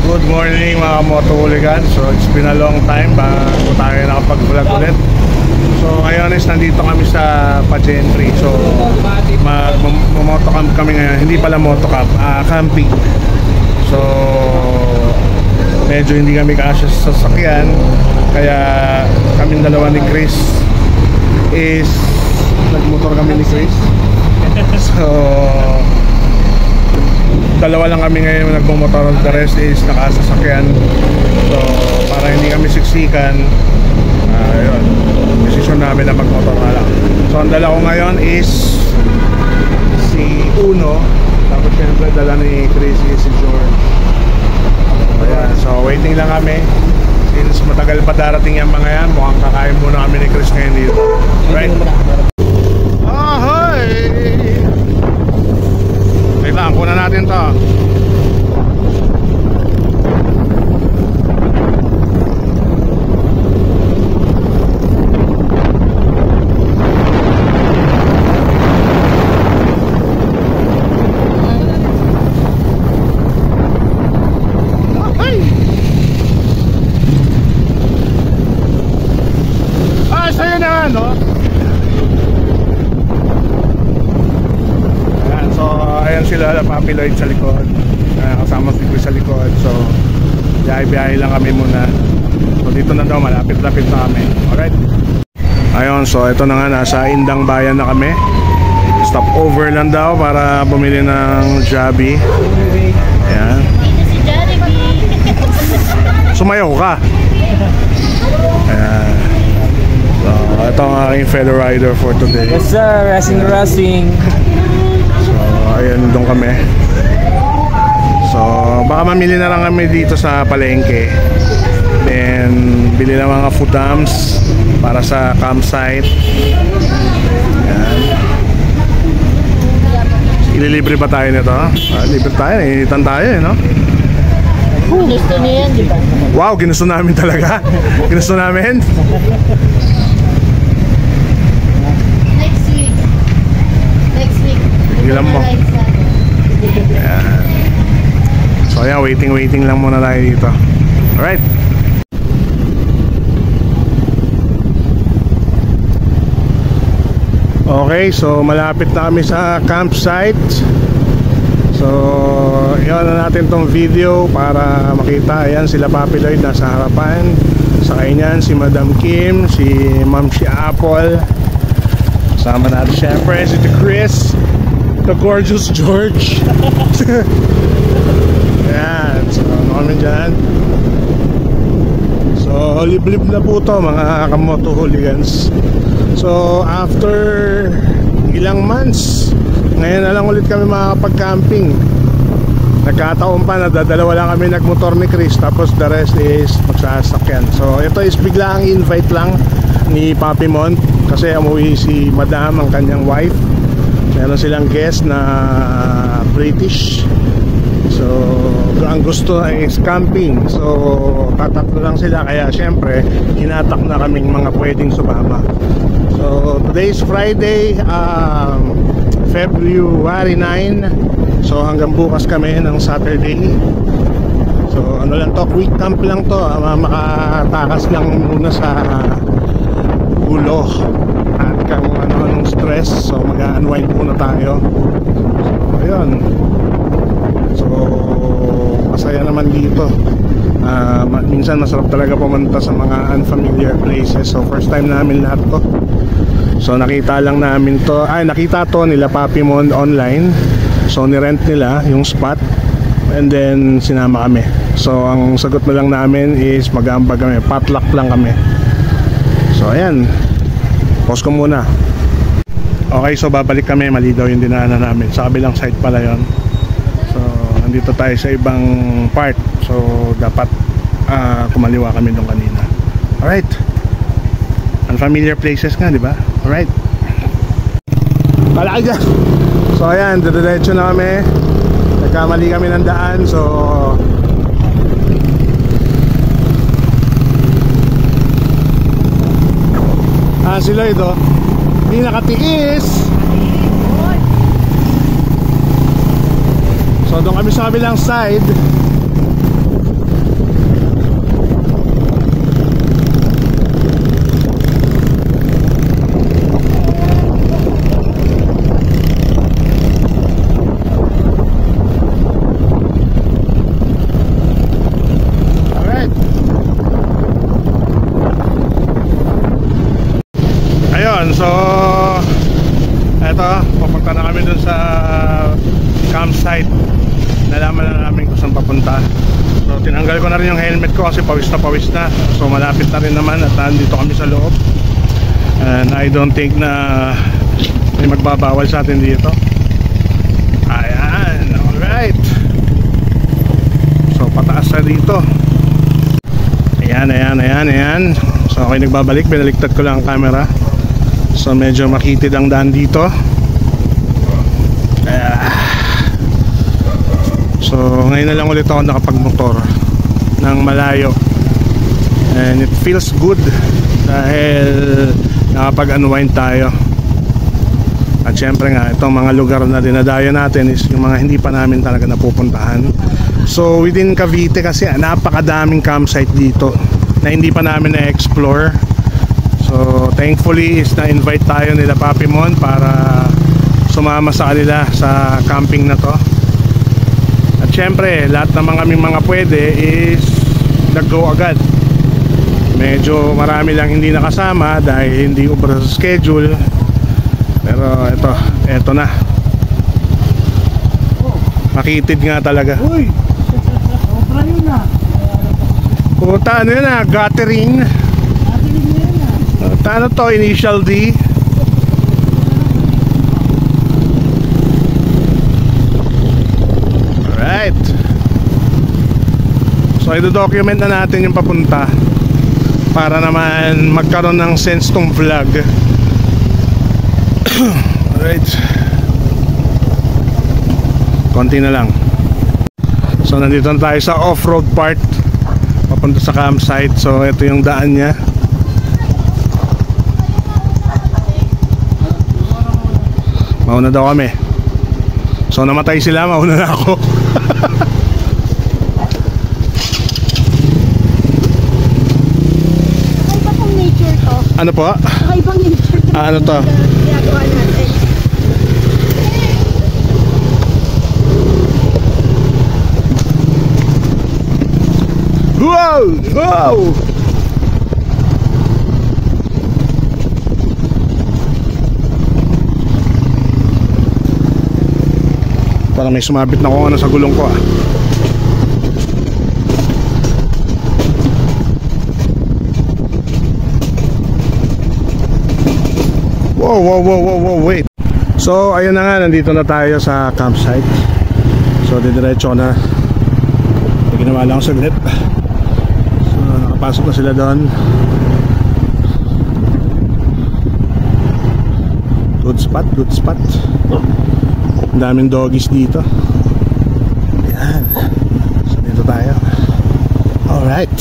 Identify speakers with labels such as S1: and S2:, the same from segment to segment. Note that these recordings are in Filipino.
S1: Good morning mga moto hooligans. So it's been a long time bago tayo nakapag-vlog ulit. So ngayon is nandito kami sa Pagentry. So mag-motocamp kami ngayon. Hindi pala motocamp, camping. So medyo hindi kami kasya sa sasakyan. Kaya kaming dalawa ni Chris is nagmotor kami ni Chris. So dalawa lang kami ngayon nagmumotor, the rest is nakasasakyan. So para hindi kami siksikan, yun, desisyon namin na magmotor na lang. So ang dala ko ngayon is si Uno, tapos syempre dala ni Crazy si George. Ayan, so waiting lang kami since matagal pa darating yung mga yan. Mukhang kakain muna kami ni Chris ngayon dito, right? Kailangan kunan natin to. Sa'yo na ano? Ayan sila, Papi Lloyd sa likod, kasama si Chris sa likod. So biyahe-biyahe lang kami muna. So dito na daw, malapit-lapit na kami. Alright. Ayun, so ito na nga, nasa Indang Bayan na kami. Stop over lang daw para bumili ng Jollibee. Ayan. Sumayaw ka. Ayan. So ito ang aking fellow rider for today.
S2: Yes sir, racing.
S1: Ayan, doon kami. So baka mamili na lang kami dito sa palengke. Then bili na mga food dumps para sa campsite. Ayan. Ililibre ba tayo nito? Libre tayo, initan tayo no?
S2: Ginusto niya yan, di ba?
S1: Wow, ginusto namin talaga. Ginusto namin. Ilan mo? Ayan. So ayan, waiting lang muna tayo dito. Alright. Okay, so malapit na kami sa campsite. So iwan na natin tong video para makita. Ayan sila Papi Lloyd nasa harapan. Sa kanyan si Madam Kim, si Ma'am si Apple. Kasama natin syempre si Chris, the gorgeous George. Ayan, so ano kami dyan. So liblib na po to mga kamoto hooligans. So after ilang months, ngayon na lang ulit kami makakapag-camping. Nagkataon pa na dalawa lang kami nagmotor ni Chris, tapos the rest is magsasakyan. So ito is biglaang invite lang ni Papi Mont kasi umuwi si Madam, ang kanyang wife. Meron silang guest na British. So ang gusto is camping. So tatatlo lang sila, kaya syempre hinatak na kaming mga pwedeng sumama. So today is Friday, February 9. So hanggang bukas kami ng Saturday. So ano lang to, quick camp lang to, makatakas lang muna sa ulo at kung ano stress. So mag-unwind muna tayo. So ayun. So masaya naman dito. Minsan masarap talaga pumunta sa mga unfamiliar places. So first time namin lahat to. So nakita lang namin to, nakita to nila Papi Mon online. So nirent nila yung spot and then sinama kami. So ang sagot na lang namin is mag-aambag kami, potluck lang kami. So ayan, pause ko muna. Okay, so babalik kami, mali daw yung dinaanan namin. Sa kabilang side pala yon. So nandito tayo sa ibang part. So dapat kumaliwa kami doon kanina. Alright, unfamiliar places nga, di ba? Alright, palagi. So ayan, diretso na kami. Nagkamali kami ng daan. So si Lloyd hindi nakatiis. So doon kami sa kabilang side. papunta. So tinanggal ko na rin yung helmet ko kasi pawis na. So malapit na rin naman at nandito kami sa loob. And I don't think na may magbabawal sa atin dito. Ayan, alright. So pataas na dito. Ayan. So okay, nagbabalik, binaliktad ko lang ang camera. So medyo makitid ang daan dito. So ngayon na lang ulit ako nakapagmotor ng malayo. And it feels good dahil nakapag-unwind tayo. At syempre nga, itong mga lugar na dinadayo natin is yung mga hindi pa namin talaga napupuntahan. So within Cavite kasi napakadaming campsite dito na hindi pa namin na-explore. So thankfully is na-invite tayo nila Papi Mon para sumama sa kanila sa camping na to. At syempre lahat ng mga pwede is nag-go agad. Medyo marami lang hindi nakasama dahil hindi ubra sa schedule. Pero eto na. Makitid nga talaga.
S2: Uy! Sobra yun na.
S1: Puta, ano yun na? Guttering.
S2: Natilig na yun na.
S1: Ano to? Initial D. Alright. So ito-document na natin yung papunta para naman magkaroon ng sense tong vlog. Alright. Konti na lang. So nandito na tayo sa off-road part papunta sa campsite. So ito yung daan niya. Mauna daw kami. So namatay sila, mauna na ako.
S3: Kakaibang nature to.
S1: Ano po?
S3: Kakaibang nature to.
S1: Ano to?
S3: Ginagawa natin.
S1: Wow! Wow! Parang may sumabit na kung ano sa gulong ko ah. Wow, wait. So ayun na nga, nandito na tayo sa campsite. So didiretso na. Ginawa lang saglit. So nakapasok na sila doon. Good spot. Ang daming doggies dito. Ayan. So dito tayo. Alright.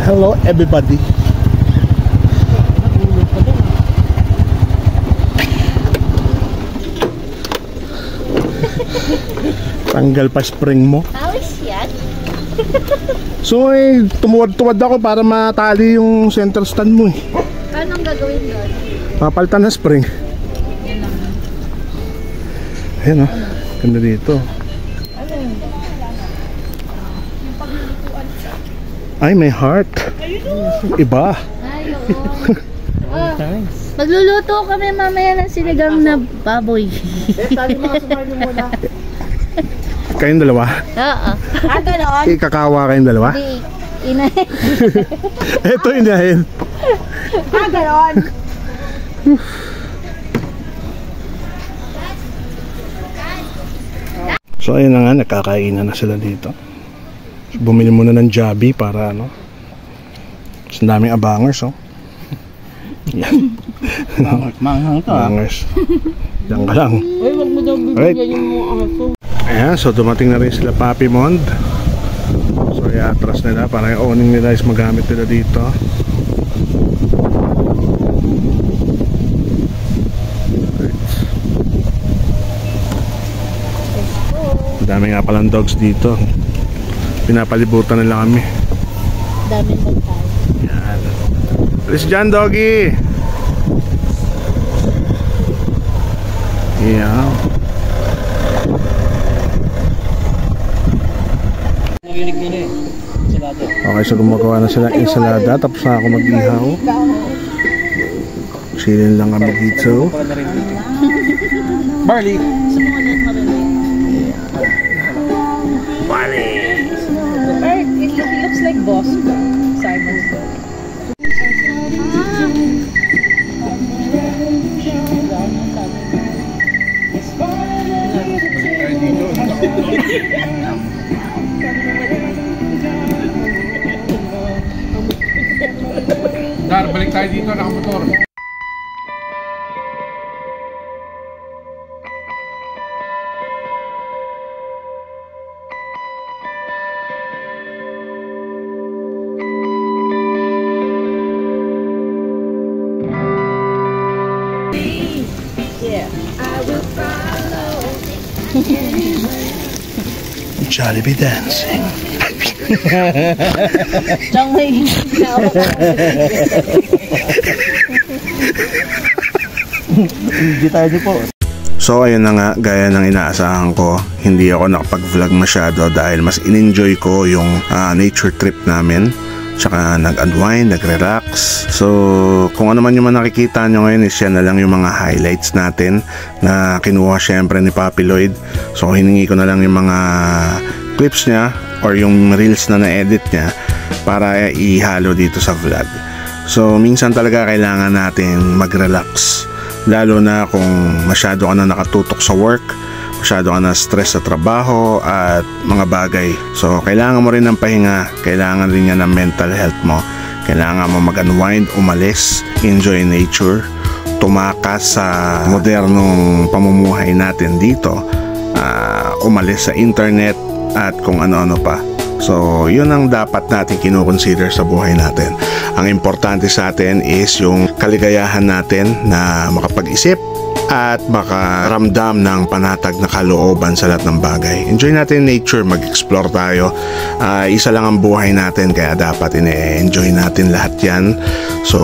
S1: Hello everybody. Tanggal pa spring mo.
S3: Awis yan.
S1: So tumuwad-tuwad ako para matali yung center stand mo eh.
S3: Anong gagawin doon?
S1: Papalitan na spring. Ayan o, ganda dito. Ay, may heart. Iba.
S3: Ay, oo. Magluluto kami mamaya ng sinigang na baboy.
S1: Kayong dalawa?
S3: Oo. Ganon?
S1: Ikakawa kayong dalawa?
S3: Hindi. Inahin.
S1: Eto inahin.
S3: Ganon?
S1: So ayun na nga, nakakainan na sila dito. So, bumili muna ng Jollibee para ano. Mas daming abangers oh. Yan.
S2: Manghang to ah.
S1: Abangers. Diyan ka lang.
S2: Ay, wag mo daw bibigyan yung mga aso.
S1: Ayan, so dumating na rin sila Papi Mond. So i-atras nila para yung owning nila is magamit nila dito. Dami nga palang dogs dito. Pinapalibutan nila kami.
S3: Daming magtayo.
S1: Yan. Alis dyan, doggy! Yeah. Okay, so gumagawa na sila ng ensalada. Tapos na ako mag-ihaw. Silin lang kami dito.
S2: Barley.
S4: Dar, balik tayo dito, nakamotor.
S1: Jollibee dancing.
S3: Siyang may
S2: Hindi tayo di po.
S1: So ayun na nga, gaya ng inaasahan ko, hindi ako nakapag-vlog masyado dahil mas in-enjoy ko yung nature trip namin. Tsaka nag-unwind, nag-relax. So kung ano man yung nakikita nyo ngayon is yan na lang yung mga highlights natin na kinuha syempre ni Papi Lloyd. So hiningi ko na lang yung mga clips niya or yung reels na na-edit niya para ihalo dito sa vlog. So minsan talaga kailangan natin mag-relax, lalo na kung masyado ka na nakatutok sa work, masyado ka na stress sa trabaho at mga bagay. So kailangan mo rin ng pahinga, kailangan rin yan ng mental health mo. Kailangan mo mag-unwind, umalis, enjoy nature, tumakas sa modernong pamumuhay natin dito, umalis sa internet at kung ano-ano pa. So yun ang dapat natin kinukonsider sa buhay natin. Ang importante sa atin is yung kaligayahan natin na makapag-isip at makaramdam ng panatag na kalooban sa lahat ng bagay. Enjoy natin nature, mag-explore tayo. Isa lang ang buhay natin, kaya dapat ine-enjoy natin lahat yan. So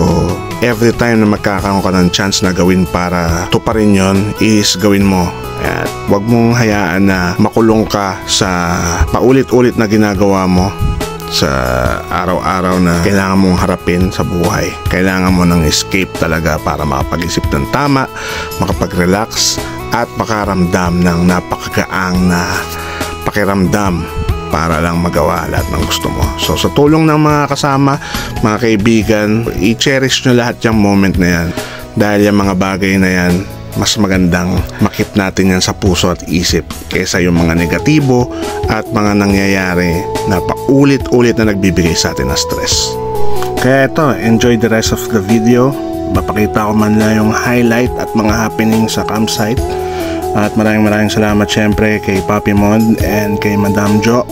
S1: every time na magkakaroon ka ng chance na gawin para tuparin yon, is gawin mo. At huwag mong hayaan na makulong ka sa paulit-ulit na ginagawa mo sa araw-araw na kailangan mong harapin sa buhay. Kailangan mo ng escape talaga para makapag-isip ng tama, makapag-relax at makaramdam ng napakagaang na pakiramdam para lang magawa lahat ng gusto mo. So sa tulong ng mga kasama, mga kaibigan, i-cherish nyo lahat yung moment na yan, dahil yung mga bagay na yan, mas magandang makip natin yan sa puso at isip kaysa yung mga negatibo at mga nangyayari na paulit-ulit na nagbibigay sa atin ng stress. Kaya ito, enjoy the rest of the video. Mapakita ko man lang yung highlight at mga happening sa campsite. At maraming salamat syempre kay Papi Mod and kay Madam Jo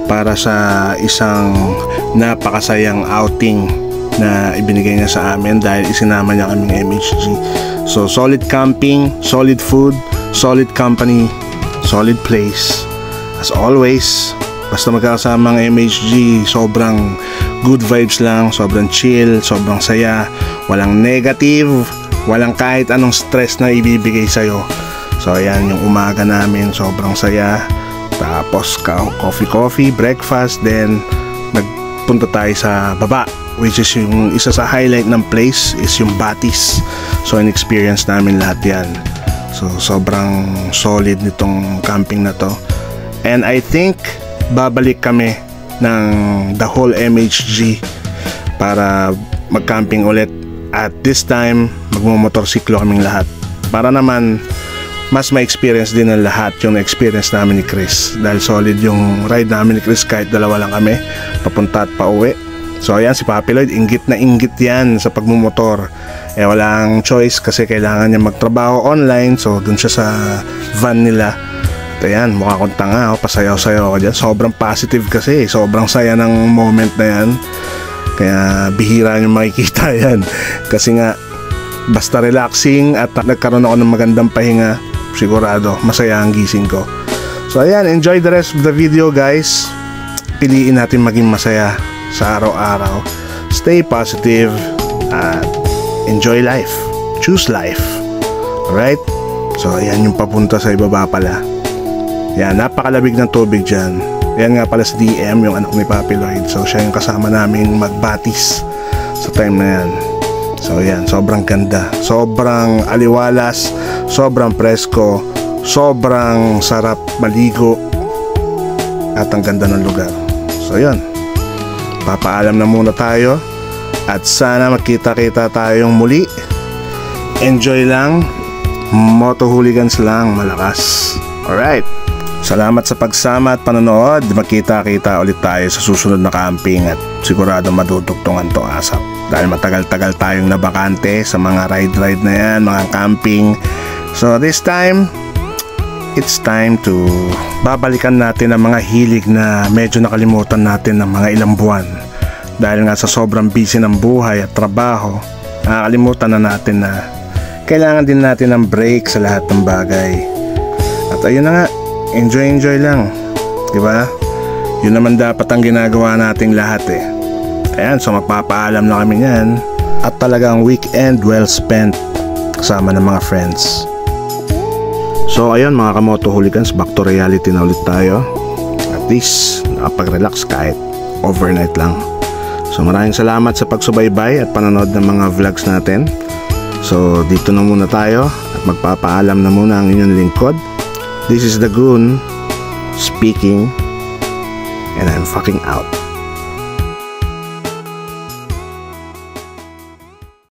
S1: para sa isang napakasayang outing na ibinigay niya sa amin dahil isinama niya kaming MHG. So solid camping, solid food, solid company, solid place. As always, basta magkakasama ang MHG, sobrang good vibes lang, sobrang chill, sobrang saya, walang negative, walang kahit anong stress na ibibigay sa'yo. So ayan yung umaga namin, sobrang saya. Tapos coffee, breakfast, then nagpunta tayo sa baba, which is yung isa sa highlight ng place is yung Batis. So in-experience namin lahat yan. So sobrang solid nitong camping na to. And I think babalik kami ng the whole MHG para mag-camping ulit. At this time magmumotorsiklo kaming lahat para naman mas ma-experience din ng lahat yung experience namin ni Chris, dahil solid yung ride namin ni Chris kahit dalawa lang kami papunta at pauwi. So ayan, si Papi Lloyd, inggit na inggit yan sa pagmumotor. Walang choice kasi kailangan niya magtrabaho online. So dun siya sa van nila. At ayan, mukha akong tanga, pasayaw-sayaw ako dyan. Sobrang positive kasi, sobrang saya ng moment na yan. Kaya bihira niyo makikita yan. Kasi nga, basta relaxing at nagkaroon ako ng magandang pahinga, sigurado masaya ang gising ko. So ayan, enjoy the rest of the video guys. Piliin natin maging masaya sa araw-araw. Stay positive at enjoy life. Choose life. Alright? So ayan yung papunta sa ibaba pala. Yan, napakalabig ng tubig dyan. Yan nga pala si DM, yung anak ni Papi Lloyd. So siya yung kasama namin magbatis sa time na yan. So yan, sobrang ganda, sobrang aliwalas, sobrang presko, sobrang sarap maligo at ang ganda ng lugar. So yan, Magpapaalam na muna tayo at sana magkita-kita tayong muli. Enjoy lang, Moto Hooligans lang, malakas. Alright, salamat sa pagsama at panonood. Magkita-kita ulit tayo sa susunod na camping at sigurado madudugtungan to asap. Dahil matagal-tagal tayong nabakante sa mga ride-ride na yan, mga camping. So this time, it's time to babalikan natin ang mga hilig na medyo nakalimutan natin ng mga ilang buwan. Dahil nga sa sobrang busy ng buhay at trabaho, nakakalimutan na natin na kailangan din natin ng break sa lahat ng bagay. At ayun na nga, enjoy lang, diba? Yun naman dapat ang ginagawa nating lahat eh. Ayan, so magpapaalam na kami niyan. At talagang weekend well spent kasama ng mga friends. So ayun mga kamoto hooligans, back to reality na ulit tayo. At least nakapag-relax kahit overnight lang. So maraming salamat sa pagsubaybay at panonood ng mga vlogs natin. So dito na muna tayo at magpapaalam na muna ang inyong lingkod. This is the Goon speaking and I'm fucking out.